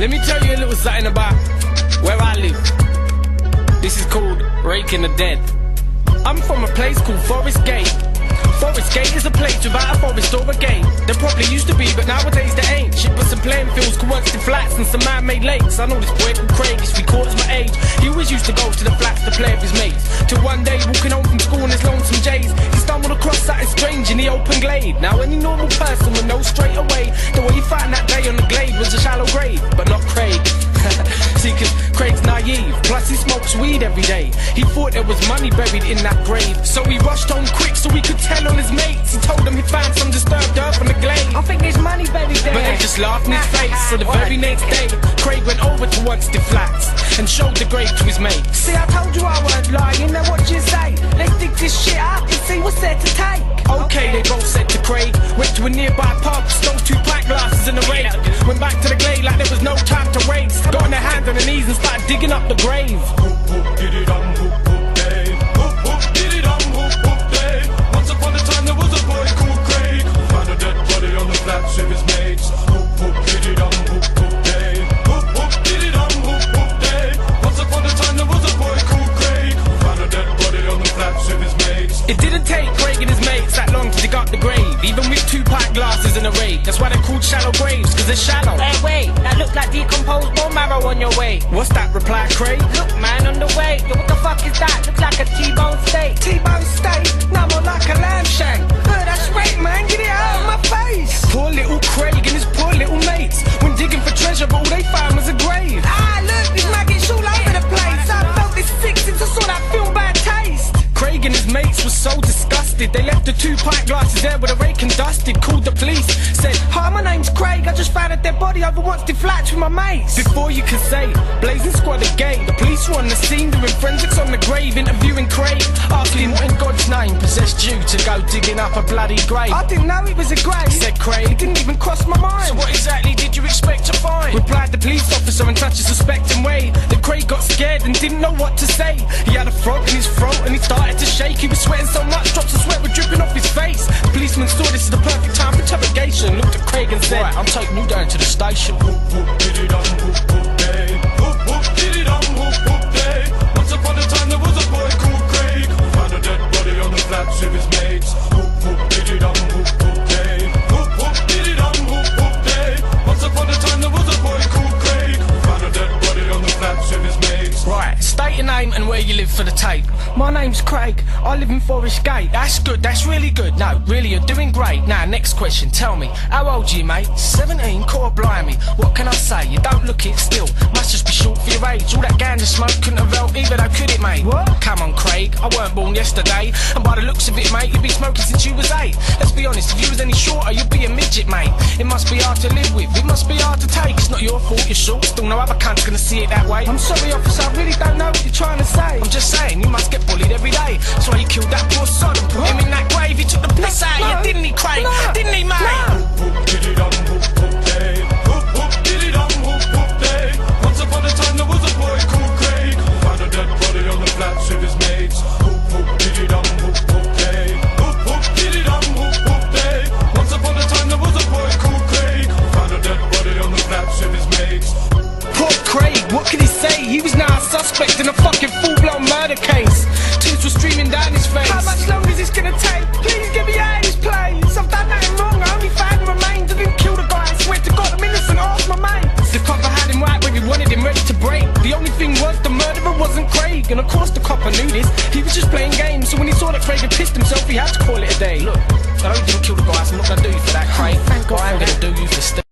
Let me tell you a little something about where I live. This is called Rakin the Dead. I'm from a place called Forest Gate. Forest Gate is a place without a forest or a gate. There probably used to be, but nowadays there ain't. Shit but some playing fields, coercive flats and some man-made lakes. I know this boy called Craig, he's 3/4 my age. He always used to go to the flats to play with his mates. Till one day, walking home from school in his lonesome J's, he stumbled across something strange in the open glade. Now any normal person would know straight away the way he found that day on the glade was a shallow grave. But not Craig. See, cause Craig's naive, plus he smokes weed every day. He thought there was money buried in that grave, so he rushed home quick so he could tell on his mates. He told them he found some disturbed earth on the glade. I think there's money buried there. But they just laughed in his face. So the very next day, Craig went over to Wanstead Flats and showed the grave to his mates. See, I told you I weren't lying, now what you say? Let's dig this shit up and see what's there to take. Okay, they both said to Craig. Went to a nearby pub, stole 2 pint glasses and a rake. Went back to the glade like there was no time to waste. Got on their hands and their knees and started digging up the grave. Hoop, hoop, diddy-dum, hoop, hoop, day. Hoop, hoop, diddy-dum, hoop, hoop, day. Once upon a time there was a boy called Craig, found a dead body on the flats with his mates. Hoop, hoop, diddy-dum, hoop, hoop, day. Hoop, hoop, diddy-dum, hoop, hoop, day. Once upon a time there was a boy called Craig, found a dead body on the flats with his mates. It didn't take Craig and his mates that long to dig up the grave, even with 2 pint glasses and a rake. That's why they're called shallow graves, cause they're shallow. Hey, wait, that looks like decomposed bone marrow on your way. What's that, replied Craig? Look, man, on the way. Yo, what the fuck is that? Looks like a T-bone steak. T-bone steak? No, more like a lamb shank. That's right, man, get it out of my face. Poor little Craig and his poor little mates went digging for treasure, but all they found was a grave. Ah, look, there's maggots all over the place. I felt this sick since I saw that film Bad Taste. Craig and his mates were so disgusted, they left the 2 pint glasses there with a rake and dusted. Called the police, said, "Hi, my name's Craig, I just found a dead body over Wanstead Flats with my mates." before you could say, blazing squad of gate. The police were on the scene doing forensics on the grave, interviewing Craig, asking what in God's name possessed you to go digging up a bloody grave. I didn't know it was a grave, Said Craig. it didn't even cross my mind. So what exactly did you expect to find? Replied the police officer in such a suspecting way that Craig got scared and didn't know what to say. He had a frog in his throat and he started to shake. He was sweating so much, drops of sweat were dripping off his face. The policeman saw this as the perfect time for interrogation, looked at Craig and said, "Right, I'm taking you down to the station." Hoop, hoop, diddy-dum, hoop, hoop, day. Hoop, hoop, diddy-dum, hoop, hoop, day. Once upon a time there was a boy called Craig, found a dead body on the flats with his mates. Hoop, hoop, diddy-dum, hoop, hoop, day. Hoop, hoop, diddy-dum, hoop, hoop, day. Once upon a time there was a boy called Craig, found a dead body on the flats with his mates. Right, state your name and where you live for the tape. My name's Craig, I live in Forest Gate. That's good, that's really good. No, really, you're doing great. Now, next question, tell me, how old are you, mate? 17, core blimey. What can I say? You don't look it still. Must just be short for your age. All that ganja smoke couldn't have helped either, though, could it, mate? What? Come on, Craig, I weren't born yesterday. And by the looks of it, mate, you've been smoking since you was 8. Let's be honest, if you was any shorter, you'd be a midget, mate. It must be hard to live with, it must be hard to take. It's not your fault you're short, still no other cunt's gonna see it that way. I'm sorry, officer, I really don't know what you're trying to say. I'm just saying, you must get bullied every day. That's why you killed that poor sod and put him in that grave. He took the piss out of you, didn't he, Craig? No. Didn't he, mate? Hoop, hoop, diddy-dum, hoop, hoop, day. Hoop, hoop, diddy-dum, hoop, hoop, day. Once upon a time there was a boy called Craig, found a dead body on the flats with his mates. Hoop, hoop, diddy-dum, hoop, hoop, day. Hoop, hoop, diddy-dum, hoop, hoop, day. Once upon a time there was a boy called Craig, found a dead body on the flats with his mates. Poor Craig, what could he say? He was now a suspect in a fucking full-blown murder case. Tears were streaming down his face. How much longer is this gonna take? Please get me out of this place. I've done nothing wrong, I only found the remains. I didn't kill the guy, I swear to God I'm innocent, ask my mates. The copper had him right where he wanted him ready to break. The only thing was the murderer wasn't Craig, and of course the copper knew this. He was just playing games, so when he saw that Craig had pissed himself, he had to call it a day. Look, I know you didn't kill the guy, so I'm not gonna do you for that, Craig. Thank God But I am for gonna do you for